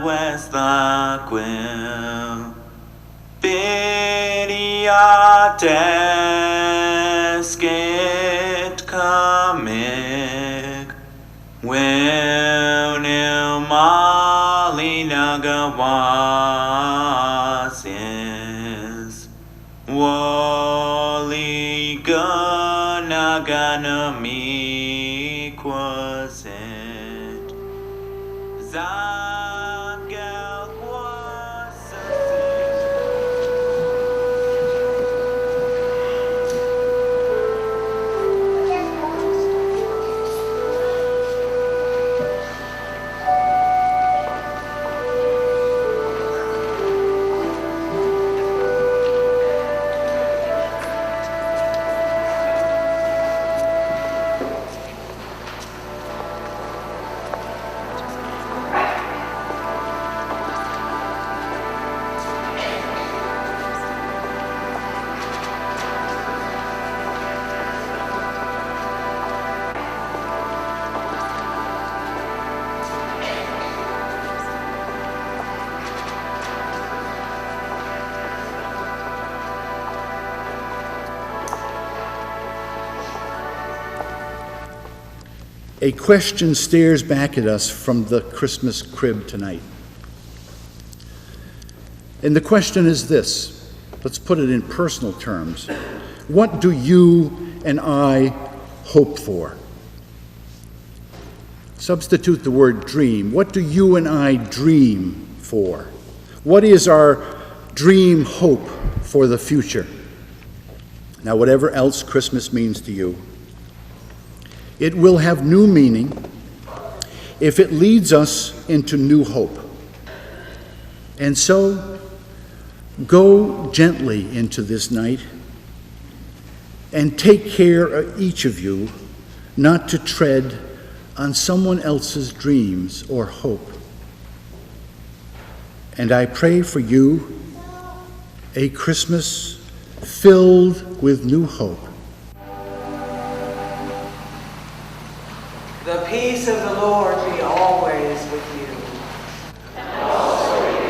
Westphal, desket comic, when Mali Nagawasis, Wali Gunnar mi quasit, Zangel A question stares back at us from the Christmas crib tonight. And the question is this. Let's put it in personal terms. What do you and I hope for? Substitute the word dream. What do you and I dream for? What is our dream hope for the future? Now, whatever else Christmas means to you, it will have new meaning if it leads us into new hope. And so, go gently into this night and take care, each of you, not to tread on someone else's dreams or hope. And I pray for you a Christmas filled with new hope. The peace of the Lord be always with you. And also with you.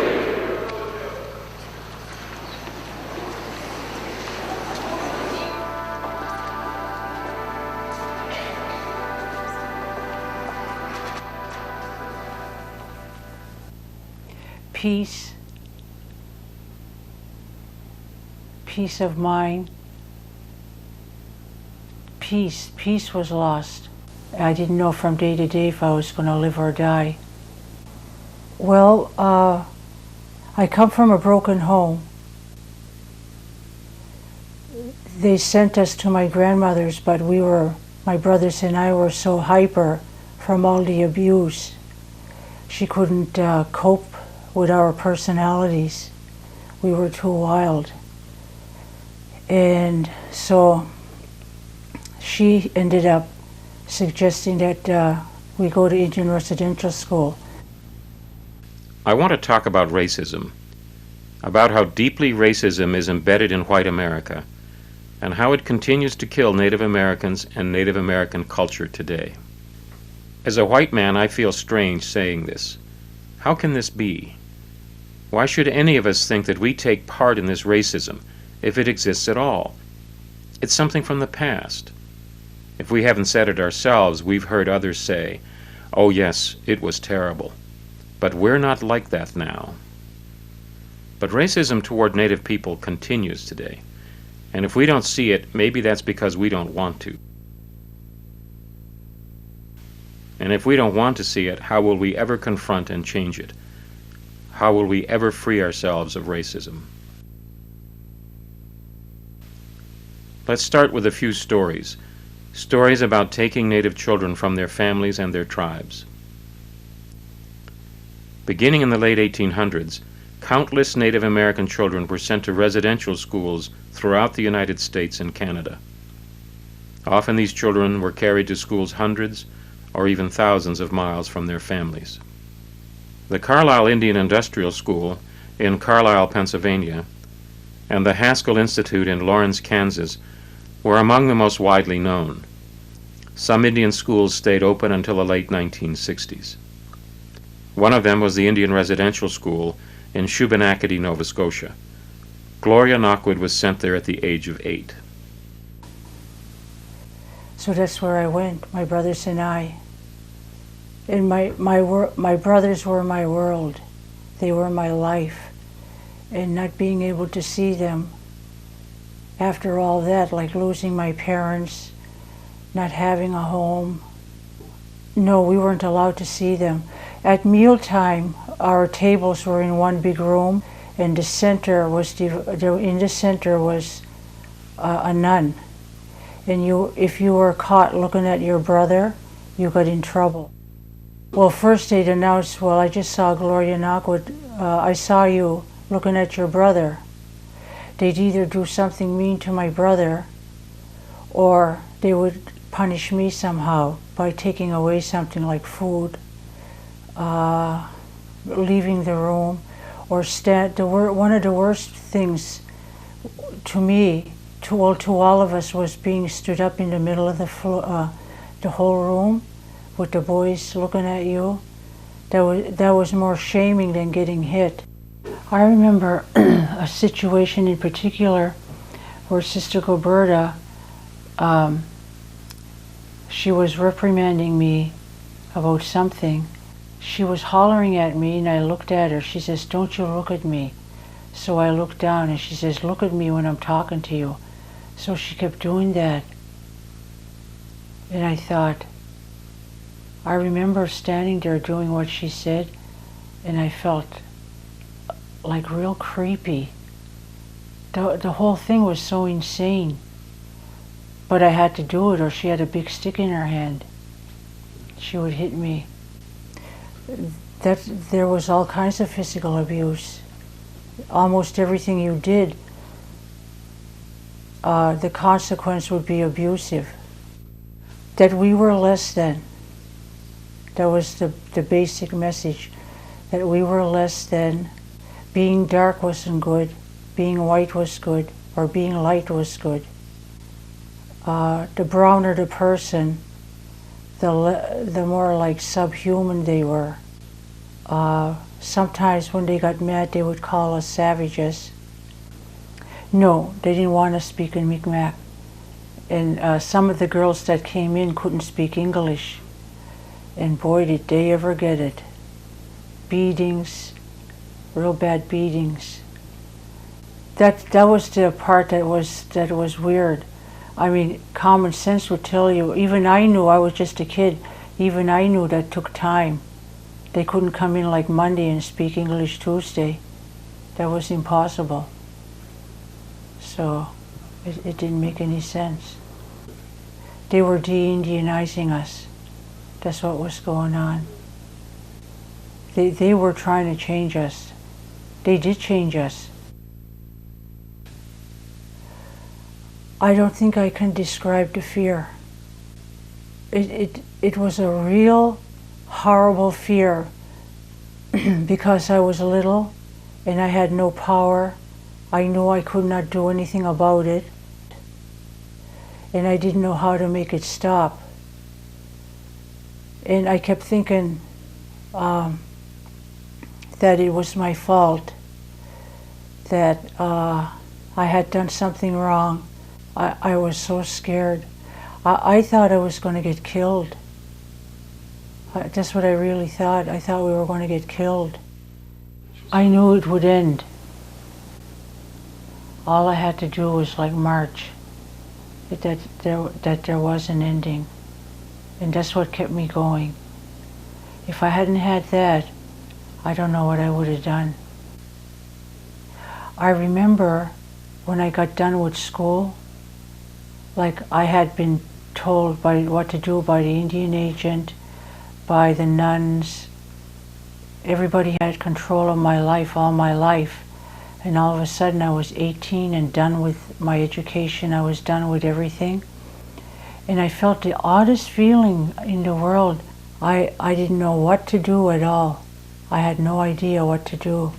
Peace, peace of mind, peace was lost. I didn't know from day to day if I was going to live or die. Well, I come from a broken home. They sent us to my grandmother's, but my brothers and I were so hyper from all the abuse. She couldn't cope with our personalities. We were too wild. And so she ended up suggesting that we go to Indian residential school. I want to talk about racism, about how deeply racism is embedded in white America, and how it continues to kill Native Americans and Native American culture today. As a white man, I feel strange saying this. How can this be? Why should any of us think that we take part in this racism, if it exists at all? It's something from the past. If we haven't said it ourselves, we've heard others say, "Oh yes, it was terrible." But we're not like that now. But racism toward Native people continues today. And if we don't see it, maybe that's because we don't want to. And if we don't want to see it, how will we ever confront and change it? How will we ever free ourselves of racism? Let's start with a few stories. Stories about taking Native children from their families and their tribes. Beginning in the late 1800s, countless Native American children were sent to residential schools throughout the United States and Canada. Often these children were carried to schools hundreds or even thousands of miles from their families. The Carlisle Indian Industrial School in Carlisle, Pennsylvania, and the Haskell Institute in Lawrence, Kansas, were among the most widely known. some Indian schools stayed open until the late 1960s. One of them was the Indian Residential School in Acadia, Nova Scotia. Gloria Knockwood was sent there at the age of 8. So that's where I went, my brothers and I. And my brothers were my world. They were my life. And not being able to see them after all that, like losing my parents, not having a home. No, we weren't allowed to see them. At mealtime, our tables were in one big room, and the center was in the center was a nun. And if you were caught looking at your brother, you got in trouble. Well, first they'd announce, well, I just saw Gloria Knockwood. I saw you looking at your brother. They'd either do something mean to my brother, or they would punish me somehow by taking away something like food, leaving the room, or one of the worst things to me, to all of us, was being stood up in the middle of the whole room with the boys looking at you. That was more shaming than getting hit. I remember a situation in particular where Sister Gilberta, she was reprimanding me about something. She was hollering at me, and I looked at her. She says, "Don't you look at me." So I looked down, and she says, "Look at me when I'm talking to you." So she kept doing that. And I thought, I remember standing there doing what she said, and I felt like real creepy. The whole thing was so insane. But I had to do it, or she had a big stick in her hand. She would hit me. There was all kinds of physical abuse. Almost everything you did, the consequence would be abusive. That we were less than. That was the basic message. That we were less than. Being dark wasn't good. Being white was good. Or being light was good. The browner the person, the more like subhuman they were. Sometimes when they got mad, they would call us savages. No, they didn't want to speak in Mi'kmaq. And some of the girls that came in couldn't speak English. And boy, did they ever get it. Beatings, real bad beatings. That was the part that was weird. I mean, common sense would tell you, even I knew, I was just a kid, even I knew that took time. They couldn't come in like Monday and speak English Tuesday. That was impossible. So it didn't make any sense. They were de-Indianizing us. That's what was going on. They were trying to change us. They did change us. I don't think I can describe the fear. It was a real horrible fear because I was little and I had no power. I knew I could not do anything about it, and I didn't know how to make it stop. And I kept thinking that it was my fault, that I had done something wrong. I was so scared. I thought I was going to get killed. That's what I really thought. I thought we were going to get killed. I knew it would end. All I had to do was like march, that there was an ending. And that's what kept me going. If I hadn't had that, I don't know what I would have done. I remember when I got done with school, like I had been told what to do by the Indian agent, by the nuns. Everybody had control of my life all my life. And all of a sudden I was 18 and done with my education. I was done with everything. And I felt the oddest feeling in the world. I didn't know what to do at all. I had no idea what to do.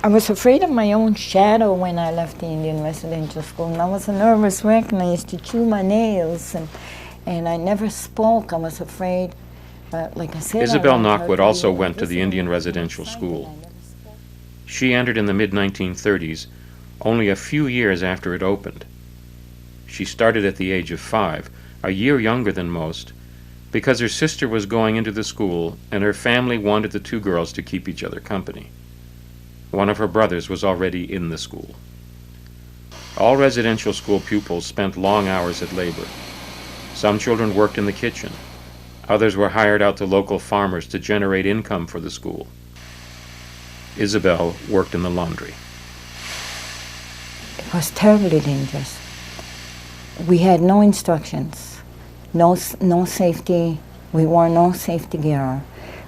I was afraid of my own shadow when I left the Indian residential school, and I was a nervous wreck, and I used to chew my nails, and I never spoke. I was afraid, like I said. Isabel Knockwood also went to the Indian residential school. She entered in the mid-1930s, only a few years after it opened. She started at the age of 5, a year younger than most, because her sister was going into the school and her family wanted the two girls to keep each other company. One of her brothers was already in the school. All residential school pupils spent long hours at labor. Some children worked in the kitchen. Others were hired out to local farmers to generate income for the school. Isabel worked in the laundry. It was terribly dangerous. We had no instructions, no safety. We wore no safety gear.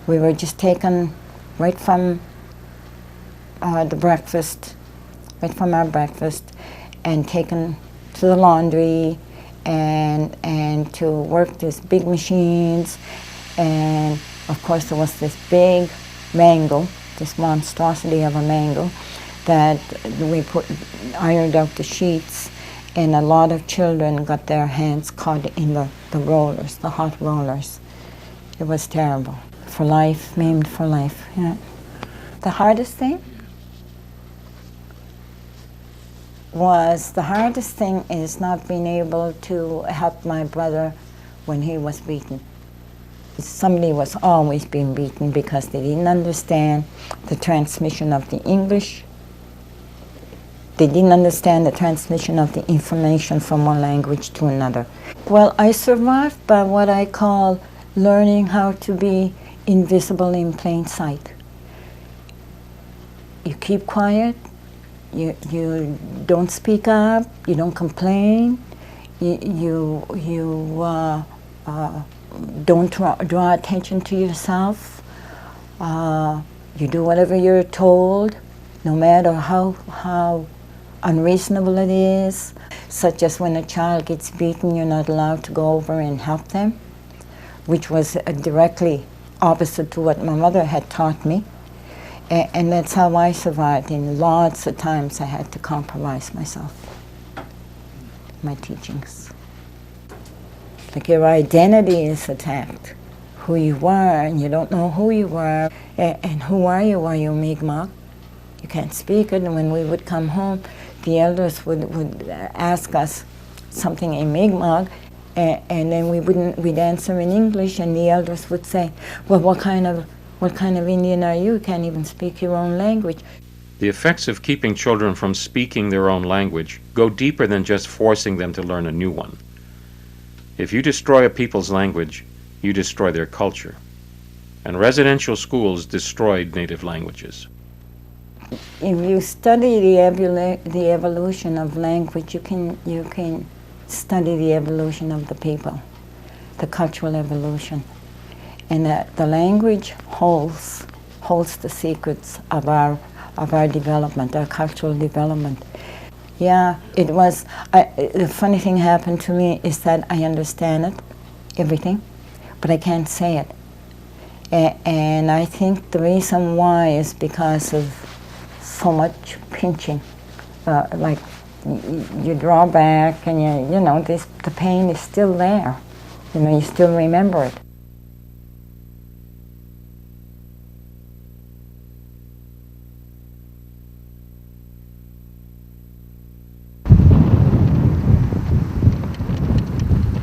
We were just taken right from the breakfast, right from our breakfast, and taken to the laundry and to work these big machines. And of course there was this big mangle, this monstrosity of a mangle, that we ironed out the sheets, and a lot of children got their hands caught in the rollers, the hot rollers. It was terrible. For life, maimed for life, yeah. The hardest thing is not being able to help my brother when he was beaten. Somebody was always being beaten because they didn't understand the transmission of the English. They didn't understand the transmission of the information from one language to another. Well, I survived by what I call learning how to be invisible in plain sight. You keep quiet, you don't speak up, you don't complain, you don't draw attention to yourself. You do whatever you're told, no matter how unreasonable it is, such as when a child gets beaten, you're not allowed to go over and help them, which was directly opposite to what my mother had taught me. And that's how I survived. And lots of times I had to compromise myself, my teachings. Like your identity is attacked, who you were, and you don't know who you were. And who are you? Are you Mi'kmaq? You can't speak it. And when we would come home, the elders would ask us something in Mi'kmaq, and then we'd answer in English, and the elders would say, well, what kind of Indian are you? You can't even speak your own language. The effects of keeping children from speaking their own language go deeper than just forcing them to learn a new one. If you destroy a people's language, you destroy their culture. And residential schools destroyed native languages. If you study the evolution of language, you can study the evolution of the people, the cultural evolution. And the language holds the secrets of our development, our cultural development. Yeah, it was, the funny thing happened to me is that I understand it, everything, but I can't say it. And I think the reason why is because of so much pinching. Like you draw back and you know, the pain is still there. You know, you still remember it.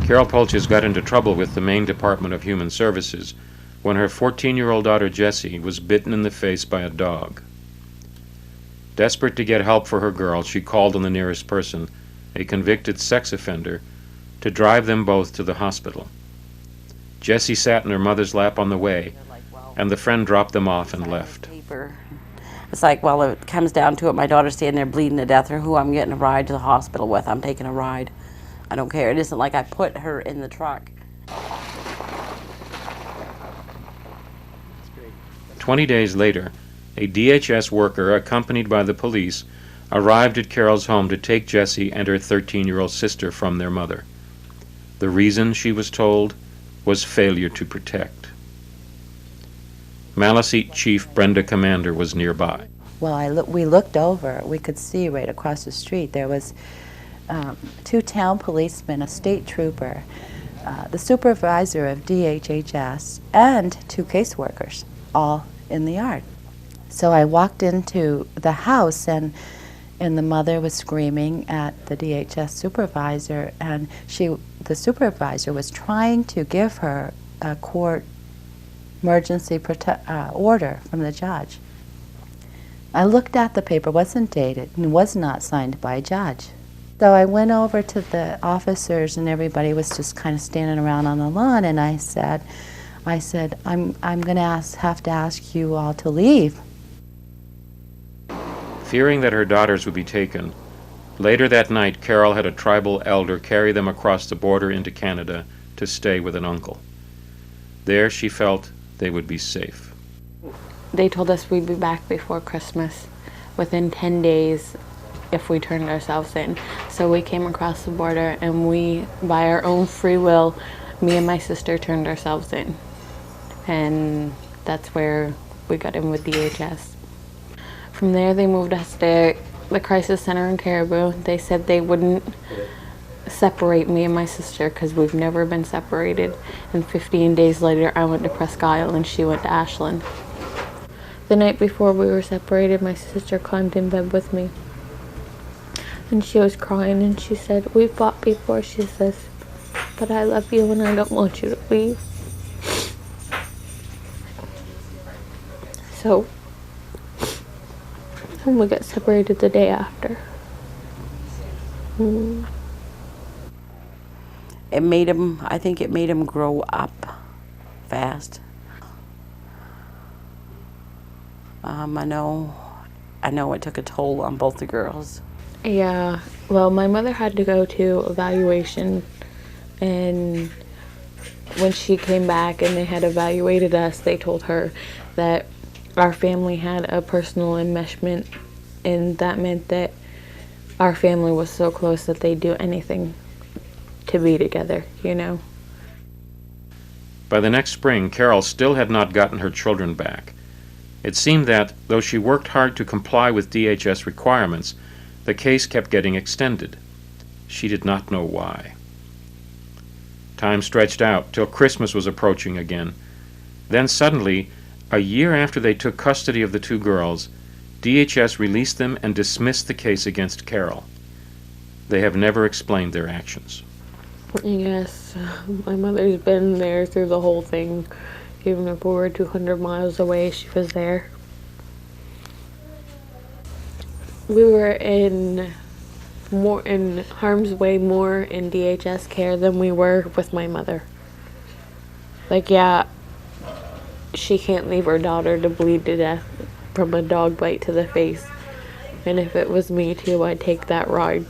Carol Pulches got into trouble with the Maine Department of Human Services when her 14-year-old daughter Jessie was bitten in the face by a dog. Desperate to get help for her girl, she called on the nearest person, a convicted sex offender, to drive them both to the hospital. Jessie sat in her mother's lap on the way, and the friend dropped them off and left. It's like, well, it comes down to it, my daughter's standing there bleeding to death, or who I'm getting a ride to the hospital with. I'm taking a ride. I don't care. It isn't like I put her in the truck. 20 days later, a DHS worker accompanied by the police arrived at Carol's home to take Jessie and her 13-year-old sister from their mother. The reason, she was told, was failure to protect. Maliseet Chief Brenda Commander was nearby. Well, we looked over. We could see right across the street. There was 2 town policemen, a state trooper, the supervisor of DHHS, and 2 caseworkers, all in the yard. So I walked into the house, and the mother was screaming at the DHS supervisor, and the supervisor was trying to give her a court emergency order from the judge. I looked at the paper, wasn't dated, and was not signed by a judge. So I went over to the officers, and everybody was just kind of standing around on the lawn, and I said, I'm going to have to ask you all to leave. Fearing that her daughters would be taken, later that night Carol had a tribal elder carry them across the border into Canada to stay with an uncle. There she felt they would be safe. They told us we'd be back before Christmas, within 10 days if we turned ourselves in. So we came across the border, and we, by our own free will, me and my sister turned ourselves in. And that's where we got in with DHS. From there, they moved us to the crisis center in Caribou. They said they wouldn't separate me and my sister because we've never been separated. And 15 days later, I went to Presque Isle and she went to Ashland. The night before we were separated, my sister climbed in bed with me. And she was crying, and she said, "We fought before," she says, "but I love you and I don't want you to leave." So, and we got separated the day after. I think it made him grow up fast. I know it took a toll on both the girls. Yeah, well, my mother had to go to evaluation, and when she came back and they had evaluated us, they told her that our family had a personal enmeshment, and that meant that our family was so close that they'd do anything to be together, you know. By the next spring, Carol still had not gotten her children back. It seemed that, though she worked hard to comply with DHS requirements, the case kept getting extended. She did not know why. Time stretched out till Christmas was approaching again. Then suddenly, a year after they took custody of the 2 girls, DHS released them and dismissed the case against Carol. They have never explained their actions. Yes, my mother's been there through the whole thing. Even if we were 200 miles away, she was there. We were in harm's way more in DHS care than we were with my mother. Like, yeah, she can't leave her daughter to bleed to death from a dog bite to the face. And if it was me too, I'd take that ride.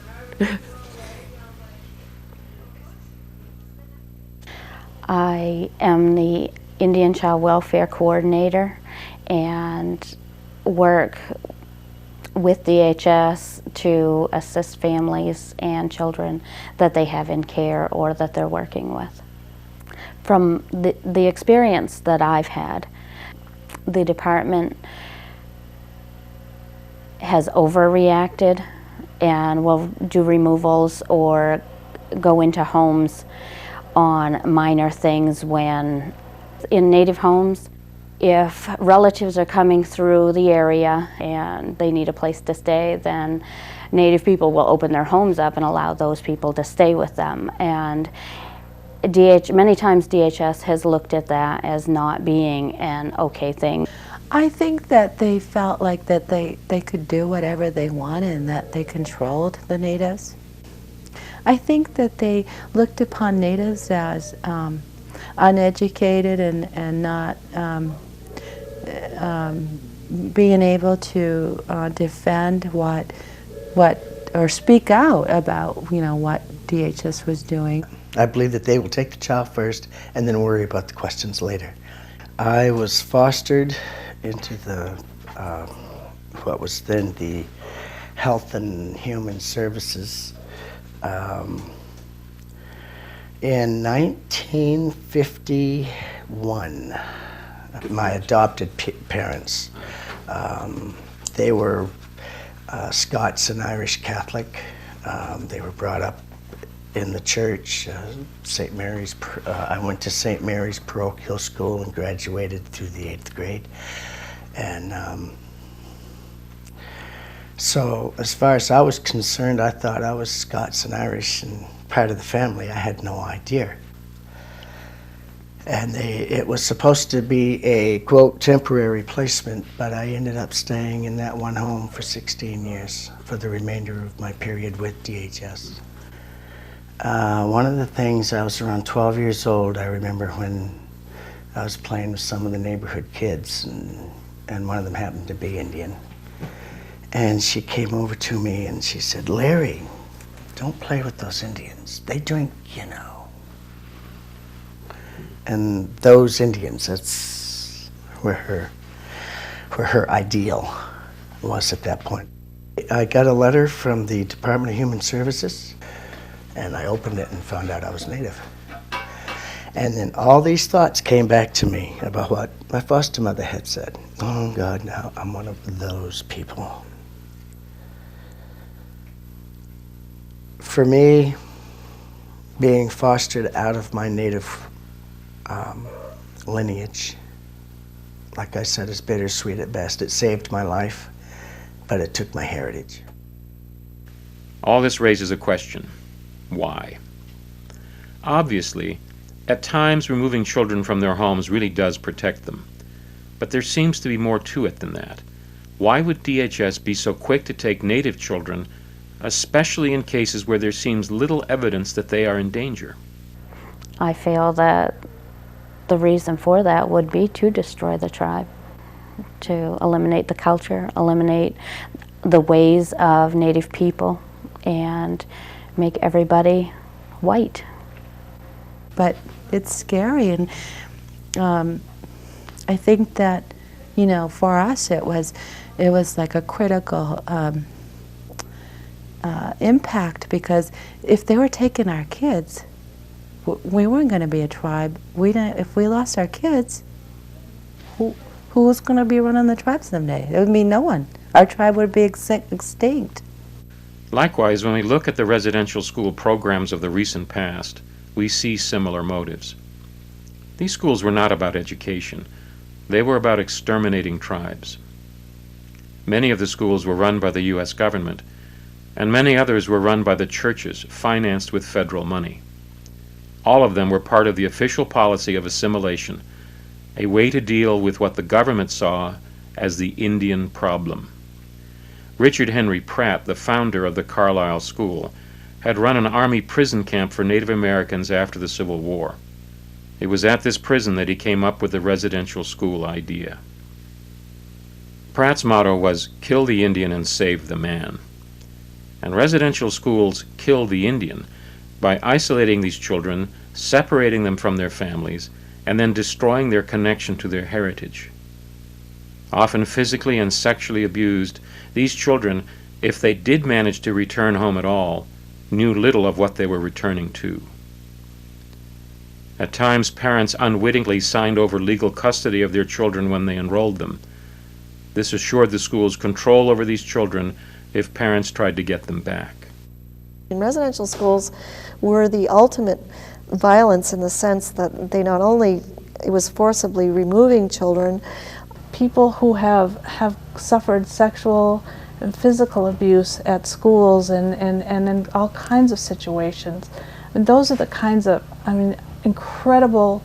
I am the Indian Child Welfare Coordinator and work with DHS to assist families and children that they have in care or that they're working with. From the experience that I've had, the department has overreacted and will do removals or go into homes on minor things when in Native homes, if relatives are coming through the area and they need a place to stay, then Native people will open their homes up and allow those people to stay with them. And many times DHS has looked at that as not being an okay thing. I think that they felt like that they could do whatever they wanted and that they controlled the Natives. I think that they looked upon Natives as uneducated and not being able to defend what or speak out about what DHS was doing. I believe that they will take the child first and then worry about the questions later. I was fostered into the what was then the Health and Human Services in 1951. My adopted parents, they were Scots and Irish Catholic. They were brought up in the church, St. Mary's. I went to St. Mary's Parochial School and graduated through the 8th grade. And so as far as I was concerned, I thought I was Scots and Irish and part of the family. I had no idea. And it was supposed to be a, quote, temporary placement, but I ended up staying in that one home for 16 years for the remainder of my period with DHS. One of the things, I was around 12 years old, I remember when I was playing with some of the neighborhood kids, and one of them happened to be Indian. And she came over to me and she said, "Larry, don't play with those Indians. They drink, you know." And those Indians, that's where her ideal was at that point. I got a letter from the Department of Human Services, and I opened it and found out I was Native. And then all these thoughts came back to me about what my foster mother had said. Oh God, now I'm one of those people. For me, being fostered out of my Native lineage, like I said, is bittersweet at best. It saved my life, but it took my heritage. All this raises a question. Why? Obviously, at times removing children from their homes really does protect them. But there seems to be more to it than that. Why would DHS be so quick to take Native children, especially in cases where there seems little evidence that they are in danger? I feel that the reason for that would be to destroy the tribe, to eliminate the culture, eliminate the ways of Native people, and make everybody white. But it's scary, and I think that, you know, for us it was like a critical impact, because if they were taking our kids, we weren't going to be a tribe. If we lost our kids, who was going to be running the tribe someday? It would be no one. Our tribe would be extinct. Likewise, when we look at the residential school programs of the recent past, we see similar motives. These schools were not about education. They were about exterminating tribes. Many of the schools were run by the U.S. government, and many others were run by the churches, financed with federal money. All of them were part of the official policy of assimilation, a way to deal with what the government saw as the Indian problem. Richard Henry Pratt, the founder of the Carlisle School, had run an army prison camp for Native Americans after the Civil War. It was at this prison that he came up with the residential school idea. Pratt's motto was, "Kill the Indian and save the man." And residential schools kill the Indian by isolating these children, separating them from their families, and then destroying their connection to their heritage. Often physically and sexually abused, these children, if they did manage to return home at all, knew little of what they were returning to. At times, parents unwittingly signed over legal custody of their children when they enrolled them. This assured the schools control over these children if parents tried to get them back. Residential schools were the ultimate violence in the sense that they not only, it was forcibly removing children. People who have suffered sexual and physical abuse at schools and in all kinds of situations. And those are the kinds of, incredible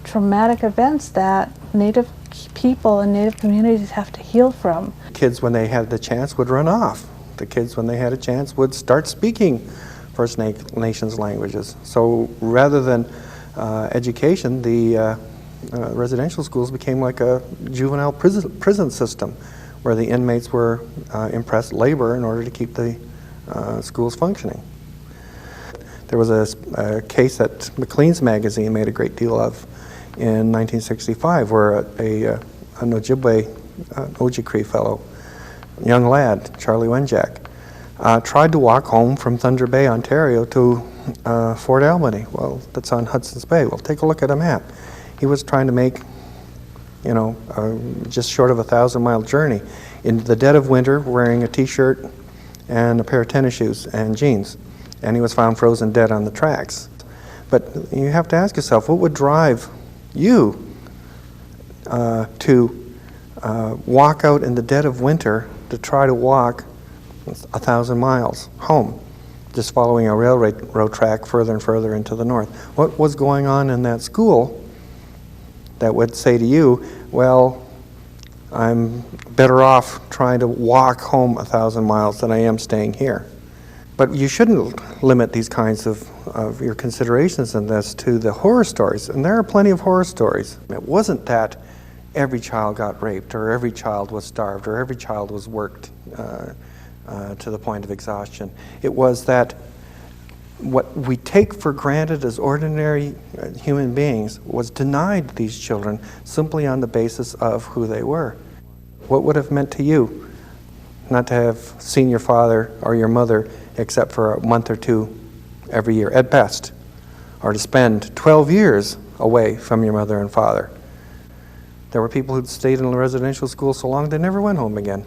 traumatic events that Native people and Native communities have to heal from. Kids, when they had the chance, would run off. The kids, when they had a chance, would start speaking First Nations languages. So rather than education, the residential schools became like a juvenile prison system where the inmates were impressed labor in order to keep the schools functioning. There was a case that Maclean's magazine made a great deal of in 1965 where a Ojibwe, Ojibwe fellow, young lad, Charlie Wenjack, tried to walk home from Thunder Bay, Ontario to Fort Albany. Well, that's on Hudson's Bay. Well, take a look at a map. He was trying to make just short of a 1,000-mile journey, in the dead of winter, wearing a t-shirt and a pair of tennis shoes and jeans. And he was found frozen dead on the tracks. But you have to ask yourself, what would drive you to walk out in the dead of winter to try to walk 1,000 miles home, just following a railroad track further and further into the north? What was going on in that school that would say to you, well, I'm better off trying to walk home 1,000 miles than I am staying here? But you shouldn't limit these kinds of your considerations in this to the horror stories, and there are plenty of horror stories. It wasn't that every child got raped, or every child was starved, or every child was worked to the point of exhaustion. It was that what we take for granted as ordinary human beings was denied these children simply on the basis of who they were. What would have meant to you not to have seen your father or your mother except for a month or two every year at best, or to spend 12 years away from your mother and father? There were people who'd stayed in a residential school so long they never went home again.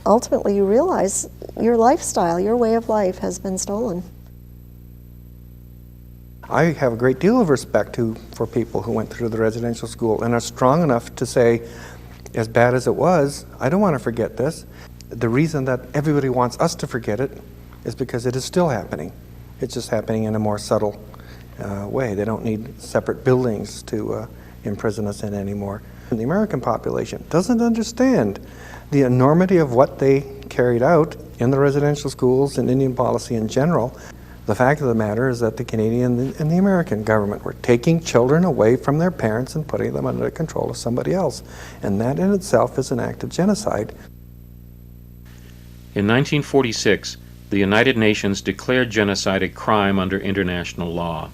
Ultimately, you realize your lifestyle, your way of life has been stolen. I have a great deal of respect for people who went through the residential school and are strong enough to say, as bad as it was, I don't want to forget this. The reason that everybody wants us to forget it is because it is still happening. It's just happening in a more subtle way. They don't need separate buildings to imprison us in anymore. And the American population doesn't understand the enormity of what they carried out in the residential schools and Indian policy in general. The fact of the matter is that the Canadian and the American government were taking children away from their parents and putting them under the control of somebody else. And that in itself is an act of genocide. In 1946, the United Nations declared genocide a crime under international law.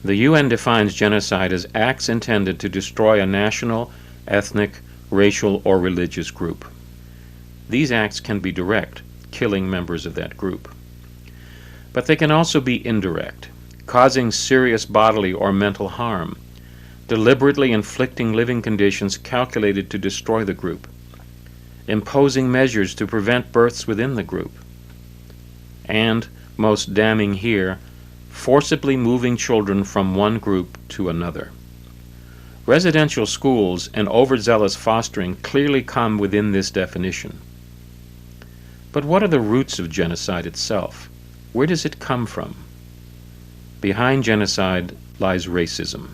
The UN defines genocide as acts intended to destroy a national, ethnic, racial, or religious group. These acts can be direct, killing members of that group. But they can also be indirect, causing serious bodily or mental harm, deliberately inflicting living conditions calculated to destroy the group, imposing measures to prevent births within the group, and, most damning here, forcibly moving children from one group to another. Residential schools and overzealous fostering clearly come within this definition. But what are the roots of genocide itself? Where does it come from? Behind genocide lies racism.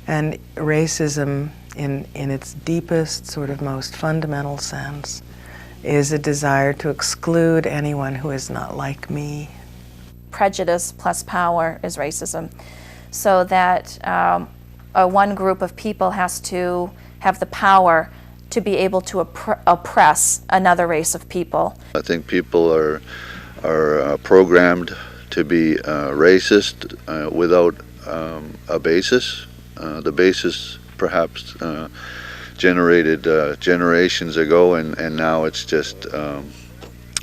And racism, in its deepest, sort of most fundamental sense, is a desire to exclude anyone who is not like me. Prejudice plus power is racism. So that one group of people has to have the power to be able to oppress another race of people. I think people are programmed to be racist without a basis. The basis perhaps generated generations ago, and now it's just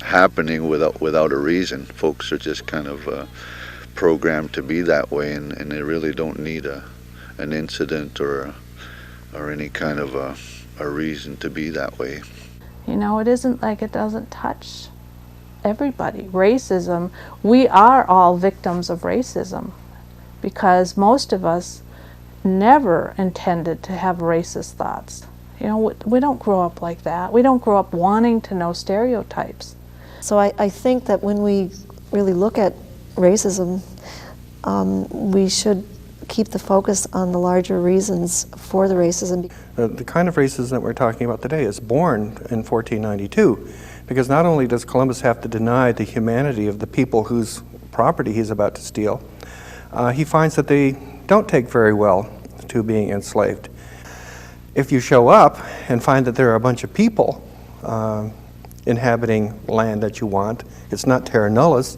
happening without a reason. Folks are just kind of programmed to be that way, and they really don't need an incident or any kind of a reason to be that way. You know, it isn't like it doesn't touch everybody. Racism, we are all victims of racism because most of us never intended to have racist thoughts. You know, we don't grow up like that. We don't grow up wanting to know stereotypes. So I think that when we really look at racism, we should keep the focus on the larger reasons for the racism. The kind of racism that we're talking about today is born in 1492, because not only does Columbus have to deny the humanity of the people whose property he's about to steal, he finds that they don't take very well to being enslaved. If you show up and find that there are a bunch of people inhabiting land that you want, it's not terra nullius,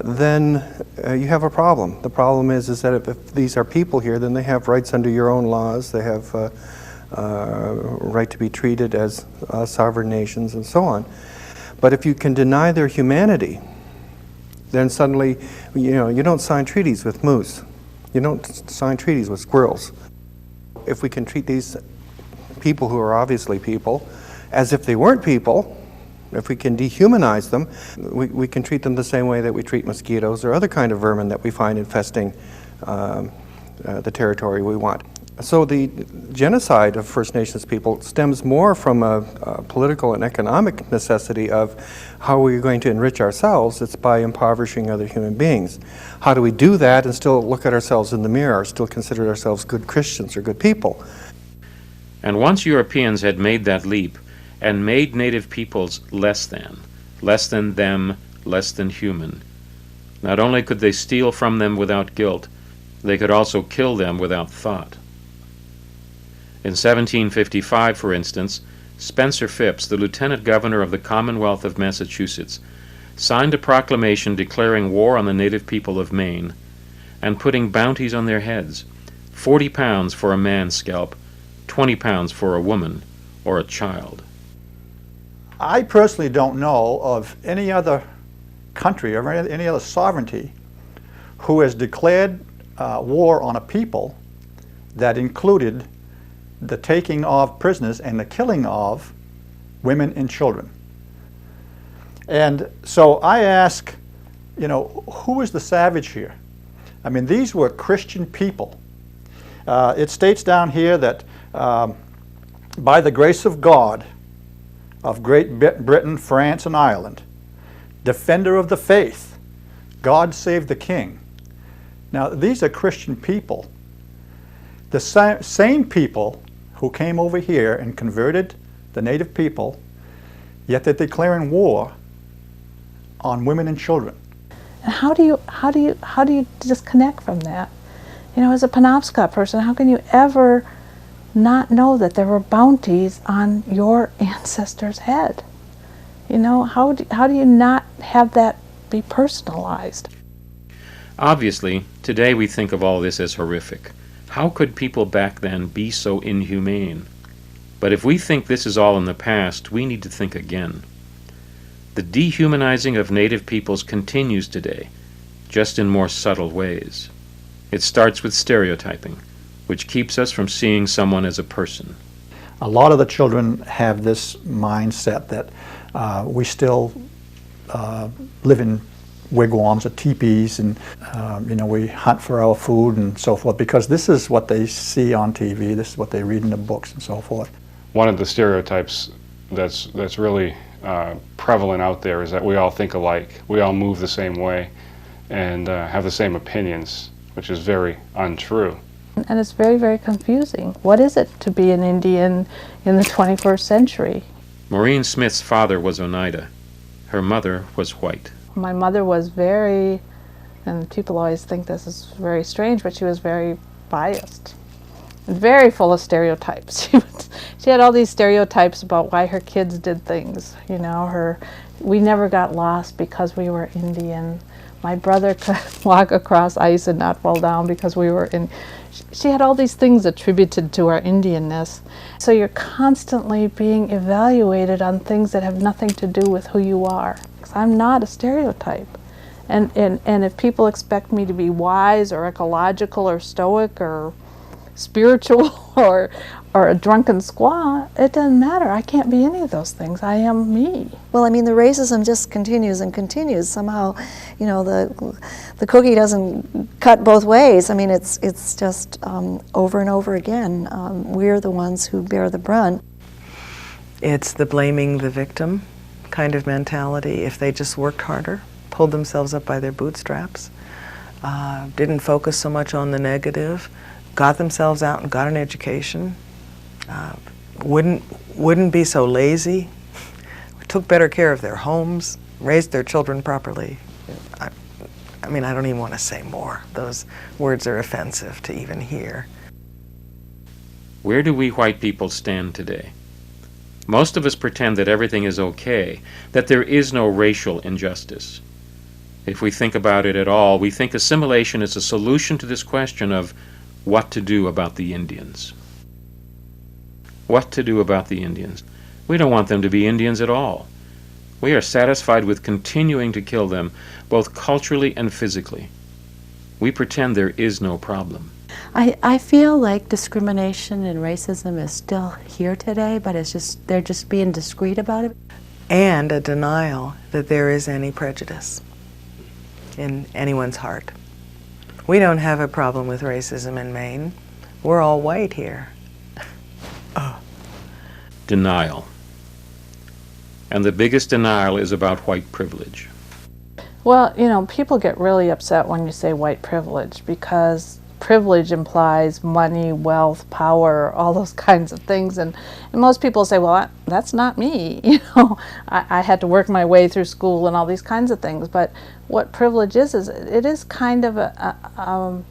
then you have a problem. The problem is that if these are people here, then they have rights under your own laws. They have right to be treated as sovereign nations and so on. But if you can deny their humanity, then suddenly, you don't sign treaties with moose. You don't sign treaties with squirrels. if we can treat these people who are obviously people as if they weren't people, if we can dehumanize them, we can treat them the same way that we treat mosquitoes or other kind of vermin that we find infesting the territory we want. So the genocide of First Nations people stems more from a political and economic necessity of how we're going to enrich ourselves. It's by impoverishing other human beings. How do we do that and still look at ourselves in the mirror, still consider ourselves good Christians or good people? And once Europeans had made that leap and made native peoples less than them, less than human, not only could they steal from them without guilt, they could also kill them without thought. In 1755, for instance, Spencer Phipps, the Lieutenant Governor of the Commonwealth of Massachusetts, signed a proclamation declaring war on the native people of Maine and putting bounties on their heads, 40 pounds for a man's scalp, 20 pounds for a woman or a child. I personally don't know of any other country or any other sovereignty who has declared war on a people that included the taking of prisoners and the killing of women and children. And so I ask, you know, who is the savage here? I mean, these were Christian people. It states down here that by the grace of God, of Great Britain, France, and Ireland, defender of the faith, God save the King. Now, these are Christian people. The same people who came over here and converted the native people, yet they're declaring war on women and children. And how do you disconnect from that? You know, as a Penobscot person, how can you ever not know that there were bounties on your ancestor's head? You know, how do you not have that be personalized? Obviously, today we think of all this as horrific. How could people back then be so inhumane? But if we think this is all in the past, we need to think again. The dehumanizing of native peoples continues today, just in more subtle ways. It starts with stereotyping, which keeps us from seeing someone as a person. A lot of the children have this mindset that we still live in wigwams or teepees, and you know, we hunt for our food and so forth, because this is what they see on TV, this is what they read in the books and so forth. One of the stereotypes that's really prevalent out there is that we all think alike, we all move the same way, and have the same opinions, which is very untrue. And it's very, very confusing. What is it to be an Indian in the 21st century? Maureen Smith's father was Oneida. Her mother was white. My mother was very, and people always think this is very strange, but she was very biased and very full of stereotypes. She had all these stereotypes about why her kids did things. You know, we never got lost because we were Indian. My brother could walk across ice and not fall down because we were in. She had all these things attributed to our Indianness. So you're constantly being evaluated on things that have nothing to do with who you are. Because I'm not a stereotype. And if people expect me to be wise or ecological or stoic or spiritual or a drunken squaw, it doesn't matter. I can't be any of those things. I am me. Well, I mean, the racism just continues and continues. Somehow, you know, the cookie doesn't cut both ways. I mean, it's just over and over again. We're the ones who bear the brunt. It's the blaming the victim kind of mentality. If they just worked harder, pulled themselves up by their bootstraps, didn't focus so much on the negative, got themselves out and got an education, wouldn't be so lazy, took better care of their homes, raised their children properly. I mean, I don't even want to say more. Those words are offensive to even hear. Where do we white people stand today? Most of us pretend that everything is okay, that there is no racial injustice. If we think about it at all, we think assimilation is a solution to this question of what to do about the Indians. What to do about the Indians? We don't want them to be Indians at all. We are satisfied with continuing to kill them, both culturally and physically. We pretend there is no problem. I feel like discrimination and racism is still here today, but they're just being discreet about it. And a denial that there is any prejudice in anyone's heart. We don't have a problem with racism in Maine. We're all white here. Denial. And the biggest denial is about white privilege. Well, you know, people get really upset when you say white privilege because privilege implies money, wealth, power, all those kinds of things. And most people say, well, that's not me. You know, I had to work my way through school and all these kinds of things. But what privilege is it is kind of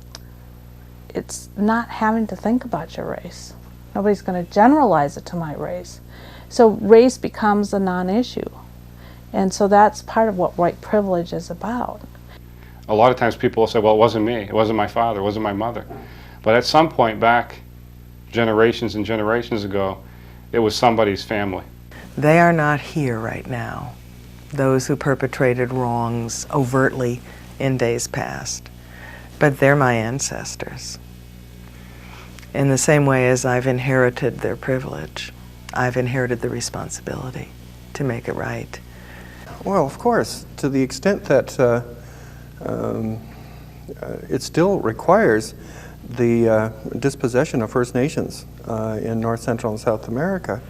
it's not having to think about your race. Nobody's going to generalize it to my race. So race becomes a non-issue. And so that's part of what white privilege is about. A lot of times people will say, well, it wasn't me, it wasn't my father, it wasn't my mother. But at some point back, generations and generations ago, it was somebody's family. They are not here right now, those who perpetrated wrongs overtly in days past. But they're my ancestors. In the same way as I've inherited their privilege, I've inherited the responsibility to make it right. Well, of course, to the extent that it still requires the dispossession of First Nations in North, Central, and South America,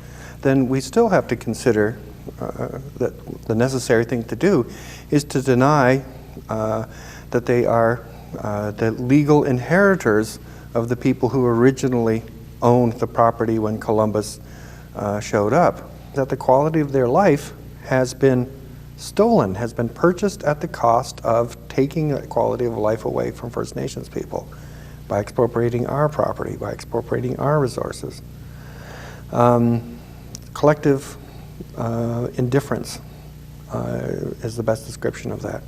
then we still have to consider that the necessary thing to do is to deny that they are the legal inheritors of the people who originally owned the property when Columbus showed up, that the quality of their life has been stolen, has been purchased at the cost of taking the quality of life away from First Nations people by expropriating our property, by expropriating our resources. Collective indifference is the best description of that.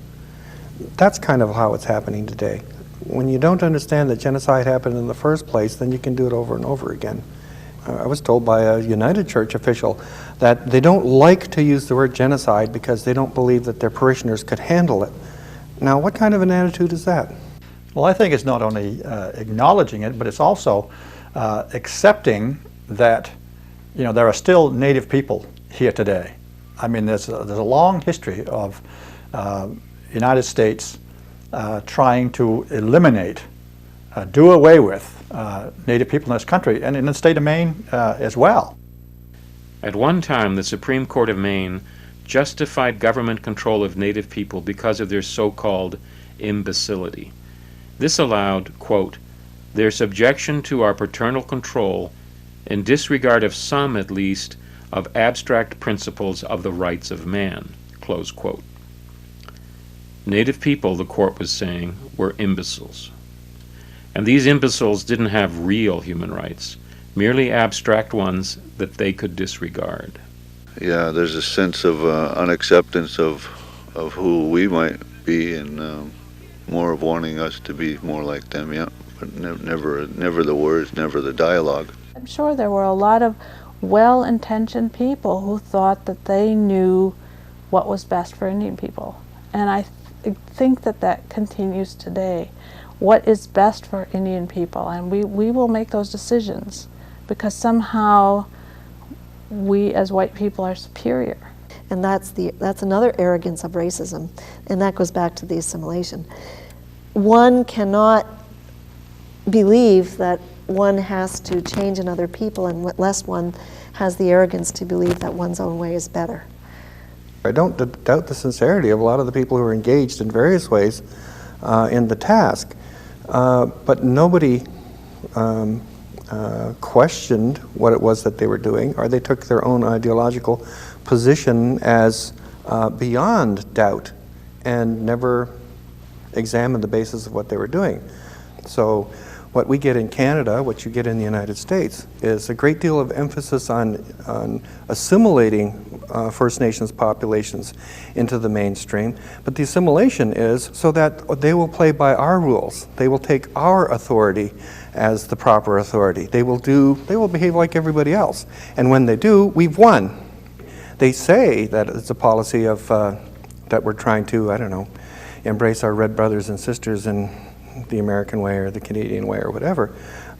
That's kind of how it's happening today. When you don't understand that genocide happened in the first place, then you can do it over and over again. I was told by a United Church official that they don't like to use the word genocide because they don't believe that their parishioners could handle it. Now, what kind of an attitude is that? Well, I think it's not only acknowledging it, but it's also accepting that, you know, there are still Native people here today. I mean, there's a long history of United States trying to eliminate, do away with Native people in this country, and in the state of Maine as well. At one time, the Supreme Court of Maine justified government control of Native people because of their so-called imbecility. This allowed, quote, their subjection to our paternal control in disregard of some, at least, of abstract principles of the rights of man, close quote. Native people, the court was saying, were imbeciles. And these imbeciles didn't have real human rights, merely abstract ones that they could disregard. Yeah, there's a sense of unacceptance of who we might be, and more of wanting us to be more like them, yeah. But never the words, never the dialogue. I'm sure there were a lot of well-intentioned people who thought that they knew what was best for Indian people. And I think that continues today. What is best for Indian people? And we will make those decisions because somehow we as white people are superior. And that's another arrogance of racism, and that goes back to the assimilation. One cannot believe that one has to change another people unless one has the arrogance to believe that one's own way is better. I don't doubt the sincerity of a lot of the people who are engaged in various ways in the task, but nobody questioned what it was that they were doing, or they took their own ideological position as beyond doubt and never examined the basis of what they were doing. So what we get in Canada, what you get in the United States, is a great deal of emphasis on assimilating First Nations populations into the mainstream. But the assimilation is so that they will play by our rules. They will take our authority as the proper authority. They will behave like everybody else. And when they do, we've won. They say that it's a policy of that we're trying to, I don't know, embrace our red brothers and sisters in the American way or the Canadian way or whatever.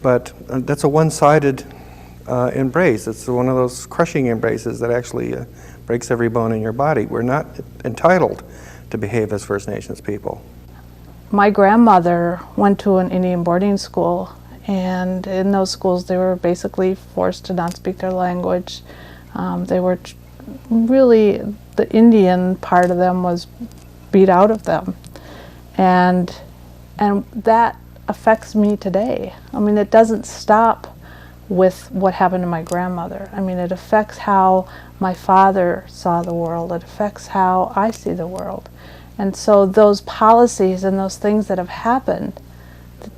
But that's a one-sided embrace. It's one of those crushing embraces that actually breaks every bone in your body. We're not entitled to behave as First Nations people. My grandmother went to an Indian boarding school, and in those schools they were basically forced to not speak their language. They were really, the Indian part of them was beat out of them. And that affects me today. I mean, it doesn't stop with what happened to my grandmother. I mean, it affects how my father saw the world. It affects how I see the world. And so those policies and those things that have happened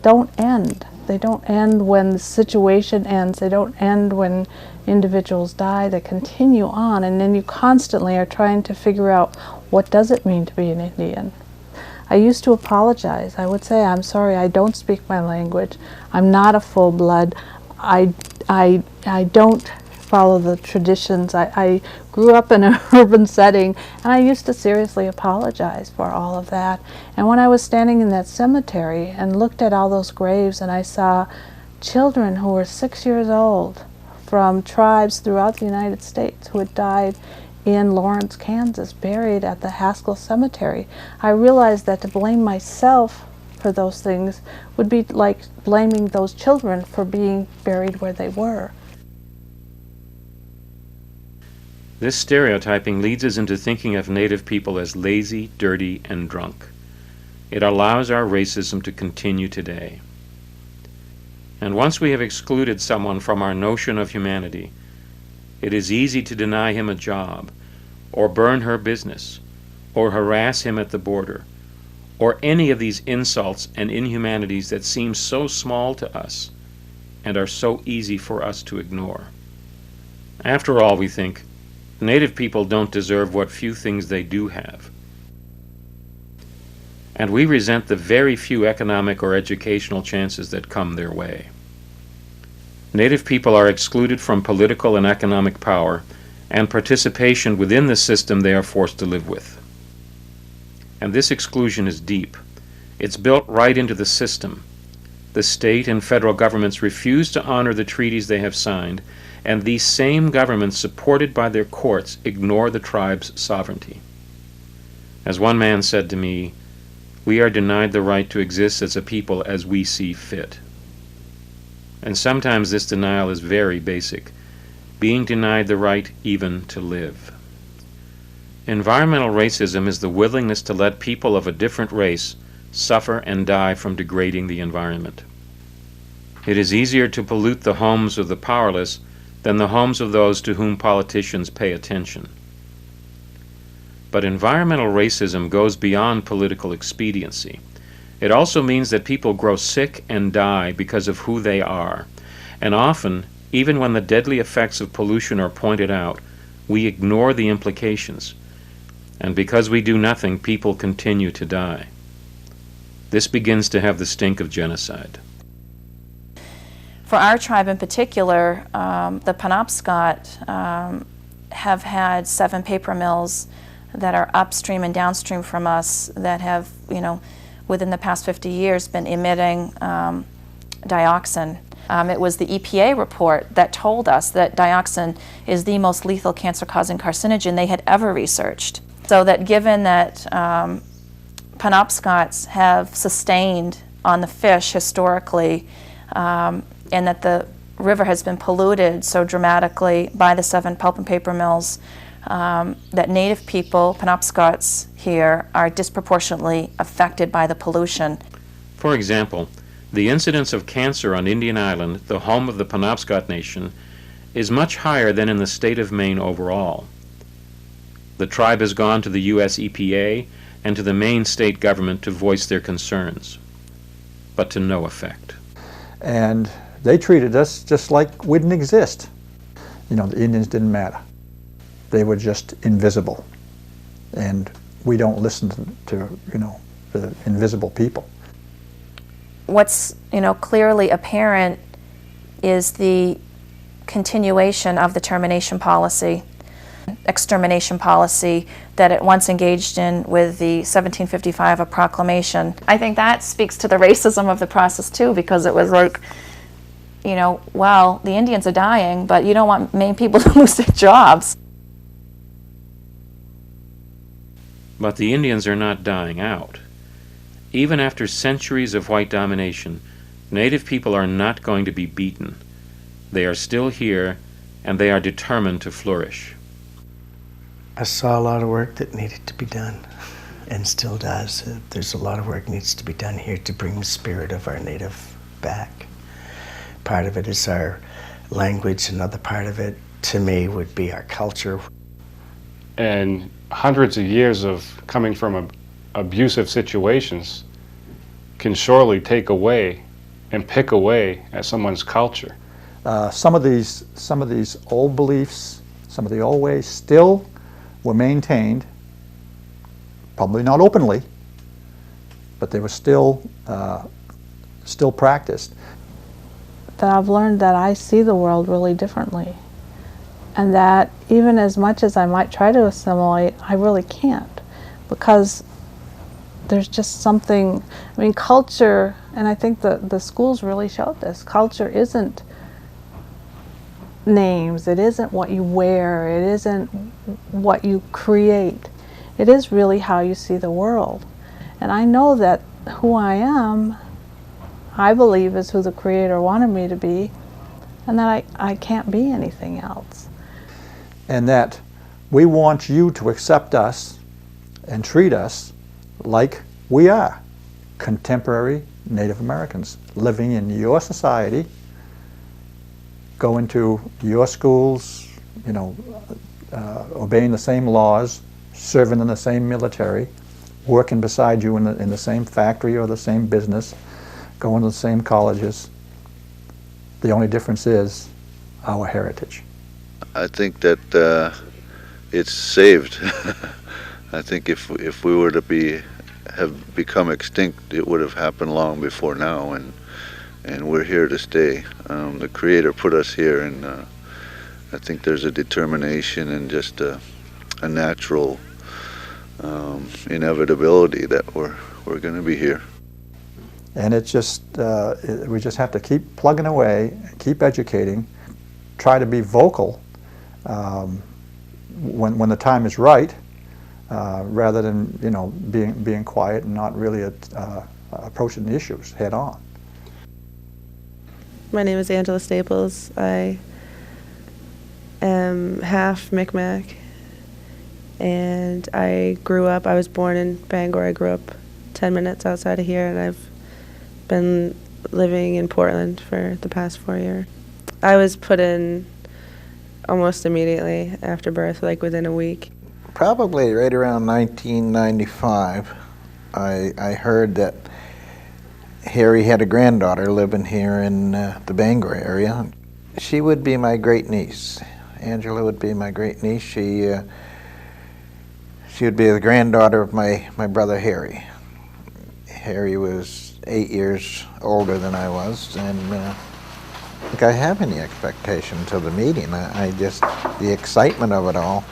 don't end. They don't end when the situation ends. They don't end when individuals die. They continue on, and then you constantly are trying to figure out, what does it mean to be an Indian? I used to apologize. I would say, I'm sorry, I don't speak my language. I'm not a full blood. I don't follow the traditions. I grew up in an urban setting, and I used to seriously apologize for all of that. And when I was standing in that cemetery and looked at all those graves, and I saw children who were 6 years old from tribes throughout the United States who had died in Lawrence, Kansas, buried at the Haskell Cemetery, I realized that to blame myself for those things would be like blaming those children for being buried where they were. This stereotyping leads us into thinking of Native people as lazy, dirty, and drunk. It allows our racism to continue today. And once we have excluded someone from our notion of humanity, it is easy to deny him a job, or burn her business, or harass him at the border, or any of these insults and inhumanities that seem so small to us and are so easy for us to ignore. After all, we think, Native people don't deserve what few things they do have. And we resent the very few economic or educational chances that come their way. Native people are excluded from political and economic power and participation within the system they are forced to live with. And this exclusion is deep. It's built right into the system. The state and federal governments refuse to honor the treaties they have signed, and these same governments, supported by their courts, ignore the tribe's sovereignty. As one man said to me, "We are denied the right to exist as a people as we see fit." And sometimes this denial is very basic, being denied the right even to live. Environmental racism is the willingness to let people of a different race suffer and die from degrading the environment. It is easier to pollute the homes of the powerless than the homes of those to whom politicians pay attention. But environmental racism goes beyond political expediency. It also means that people grow sick and die because of who they are. And often, even when the deadly effects of pollution are pointed out, we ignore the implications. And because we do nothing, people continue to die. This begins to have the stink of genocide. For our tribe in particular, the Penobscot have had 7 paper mills that are upstream and downstream from us that have, within the past 50 years been emitting dioxin. It was the EPA report that told us that dioxin is the most lethal cancer-causing carcinogen they had ever researched. So that given that Penobscots have sustained on the fish historically, and that the river has been polluted so dramatically by the 7 pulp and paper mills, that Native people, Penobscots here, are disproportionately affected by the pollution. For example, the incidence of cancer on Indian Island, the home of the Penobscot Nation, is much higher than in the state of Maine overall. The tribe has gone to the U.S. EPA and to the Maine state government to voice their concerns, but to no effect. And they treated us just like we didn't exist. The Indians didn't matter. They were just invisible. And we don't listen to the invisible people. What's, clearly apparent is the continuation of the termination policy. extermination policy that it once engaged in with the 1755 a proclamation. I think that speaks to the racism of the process too, because it was like, you know, well, the Indians are dying, but you don't want Maine people to lose their jobs. But the Indians are not dying out. Even after centuries of white domination, Native people are not going to be beaten. They are still here, and they are determined to flourish. I saw a lot of work that needed to be done, and still does. There's a lot of work needs to be done here to bring the spirit of our Native back. Part of it is our language, another part of it, to me, would be our culture. And hundreds of years of coming from abusive situations can surely take away and pick away at someone's culture. Some of these old beliefs, some of the old ways still were maintained, probably not openly, but they were still practiced. That I've learned that I see the world really differently, and that even as much as I might try to assimilate, I really can't, because there's just something, I mean, culture, and I think the schools really showed this, culture isn't names, it isn't what you wear, it isn't what you create, it is really how you see the world. And I know that who I am, I believe, is who the Creator wanted me to be, and that I can't be anything else. And that we want you to accept us and treat us like we are, contemporary Native Americans living in your society, going to your schools, you know, obeying the same laws, serving in the same military, working beside you in the same factory or the same business, going to the same colleges. The only difference is our heritage. I think that it's saved. I think if we were to have become extinct, it would have happened long before now, and we're here to stay. The Creator put us here, and I think there's a determination and just a natural inevitability that we're going to be here. And it's just, we just have to keep plugging away, keep educating, try to be vocal when the time is right, rather than, you know, being quiet and not really approaching the issues head on. My name is Angela Staples. I am half Mi'kmaq, and I was born in Bangor. I grew up 10 minutes outside of here, and I've been living in Portland for the past 4 years. I was put in almost immediately after birth, like within a week. Probably right around 1995, I heard that Harry had a granddaughter living here in the Bangor area. She would be my great niece. Angela would be my great niece. She would be the granddaughter of my brother Harry. Harry was 8 years older than I was, and I don't think I have any expectation until the meeting. The excitement of it all,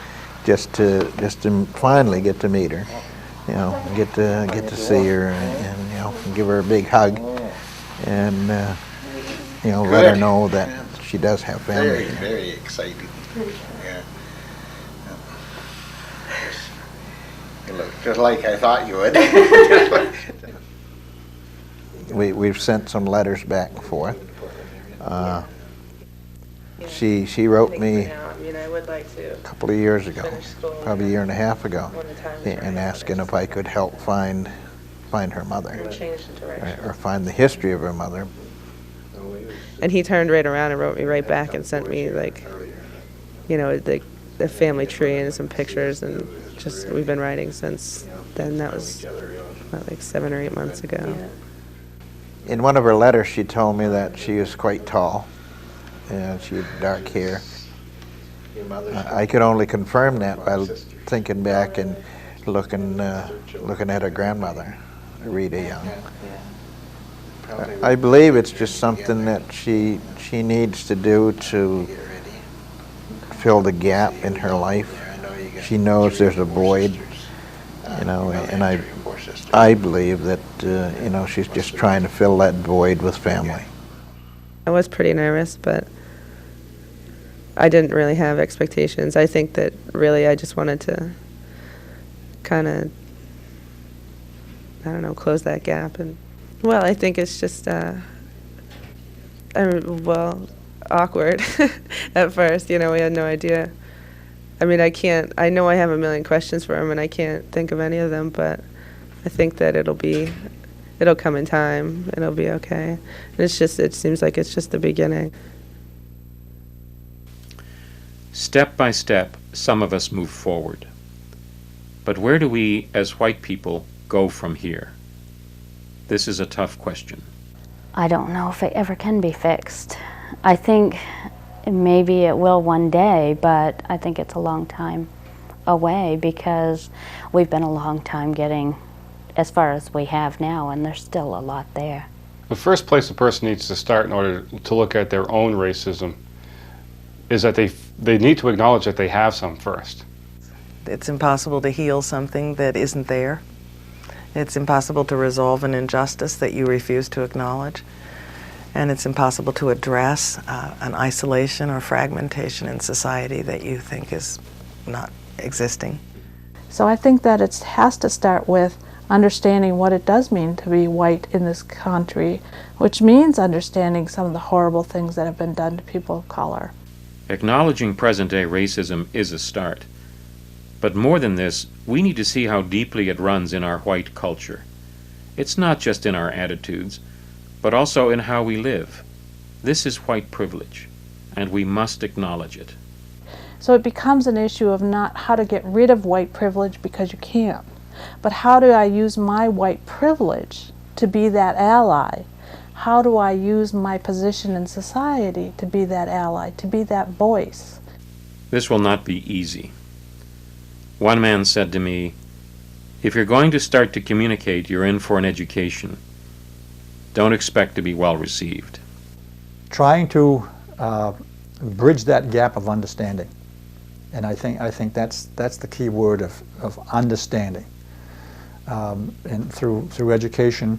just to finally get to meet her, you know, get to see her, and you know, give her a big hug, and you know, let her know that she does have family. Very exciting. Yeah. You look just like I thought you would. We've sent some letters back and forth. She wrote me a couple of years ago, probably a year and a half ago, and asking if I could help find her mother, or find the history of her mother. And he turned right around and wrote me right back and sent me, like, you know, the family tree and some pictures, and just we've been writing since then. That was about like 7 or 8 months ago. In one of her letters, she told me that she was quite tall, and she had dark hair. I could only confirm that by thinking back and looking at her grandmother, Rita Young. I believe it's just something that she needs to do to fill the gap in her life. she knows there's a void, you know, and I believe that, you know, she's just trying to fill that void with family. I was pretty nervous, but I didn't really have expectations. I think that really I just wanted to kind of, I don't know, close that gap. And well, I think it's just, awkward at first. You know, we had no idea. I mean, I know I have a million questions for him, and I can't think of any of them, but I think that it'll come in time. It'll be okay. And it seems like it's just the beginning. Step by step, some of us move forward. But where do we, as white people, go from here? This is a tough question. I don't know if it ever can be fixed. I think maybe it will one day, but I think it's a long time away because we've been a long time getting as far as we have now, and there's still a lot there. The first place a person needs to start in order to look at their own racism is that they need to acknowledge that they have some first. It's impossible to heal something that isn't there. It's impossible to resolve an injustice that you refuse to acknowledge. And it's impossible to address an isolation or fragmentation in society that you think is not existing. So I think that it has to start with understanding what it does mean to be white in this country, which means understanding some of the horrible things that have been done to people of color. Acknowledging present-day racism is a start. But more than this, we need to see how deeply it runs in our white culture. It's not just in our attitudes, but also in how we live. This is white privilege, and we must acknowledge it. So it becomes an issue of not how to get rid of white privilege because you can't, but how do I use my white privilege to be that ally? How do I use my position in society to be that ally, to be that voice? This will not be easy. One man said to me, "If you're going to start to communicate, you're in for an education. Don't expect to be well received." Trying to bridge that gap of understanding, and I think that's the key word of understanding, and through education,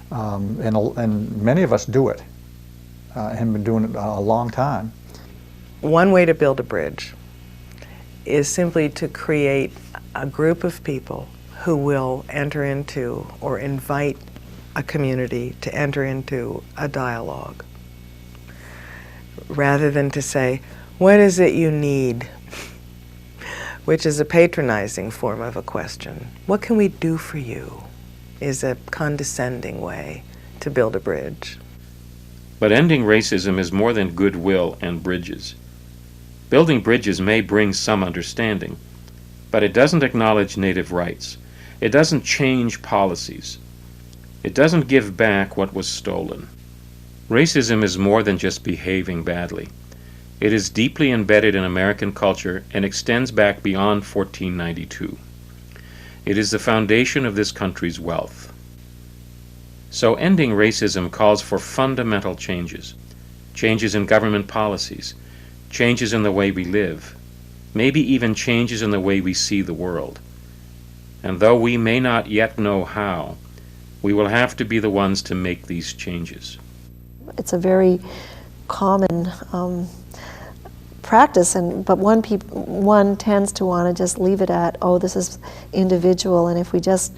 and many of us do it, and have been doing it a long time. One way to build a bridge is simply to create a group of people who will enter into or invite a community to enter into a dialogue, rather than to say, "What is it you need?" which is a patronizing form of a question. "What can we do for you?" is a condescending way to build a bridge. But ending racism is more than goodwill and bridges. Building bridges may bring some understanding, but it doesn't acknowledge Native rights. It doesn't change policies. It doesn't give back what was stolen. Racism is more than just behaving badly. It is deeply embedded in American culture and extends back beyond 1492. It is the foundation of this country's wealth. So ending racism calls for fundamental changes. Changes in government policies, changes in the way we live, maybe even changes in the way we see the world. And though we may not yet know how, we will have to be the ones to make these changes. It's a very common practice, but one tends to want to just leave it at, oh, this is individual, and if we just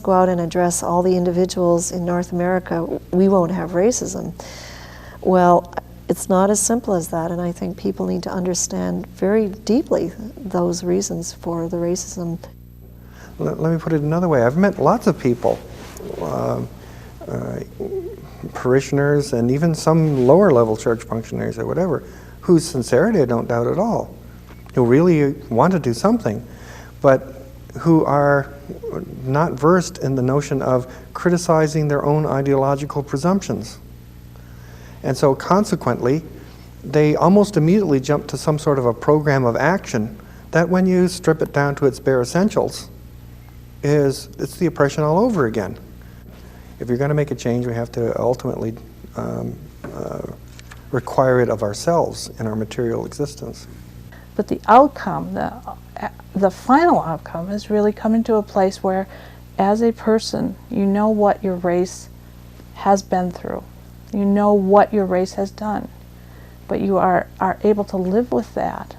go out and address all the individuals in North America, we won't have racism. Well, it's not as simple as that, and I think people need to understand very deeply those reasons for the racism. Let me put it another way. I've met lots of people, parishioners and even some lower level church functionaries or whatever, whose sincerity I don't doubt at all, who really want to do something, but who are not versed in the notion of criticizing their own ideological presumptions. And so consequently, they almost immediately jump to some sort of a program of action that, when you strip it down to its bare essentials, it's the oppression all over again. If you're going to make a change, we have to ultimately require it of ourselves in our material existence. But the outcome, the final outcome, is really coming to a place where, as a person, you know what your race has been through. You know what your race has done. But you are able to live with that.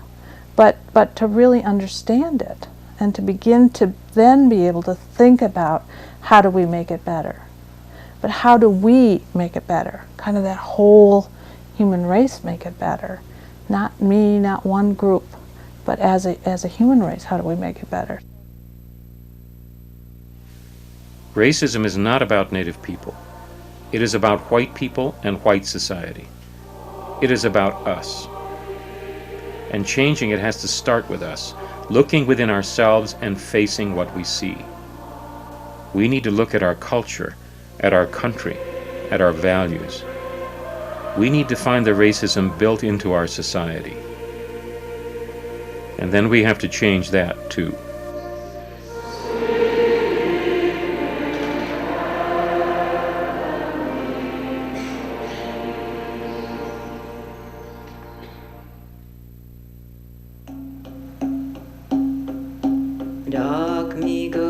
But to really understand it, and to begin to then be able to think about, how do we make it better? But how do we make it better? Kind of that whole human race make it better. Not me, not one group, but as a human race, how do we make it better? Racism is not about Native people. It is about white people and white society. It is about us. And changing it has to start with us, looking within ourselves and facing what we see. We need to look at our culture, at our country, at our values. We need to find the racism built into our society. And then we have to change that too. Dog me go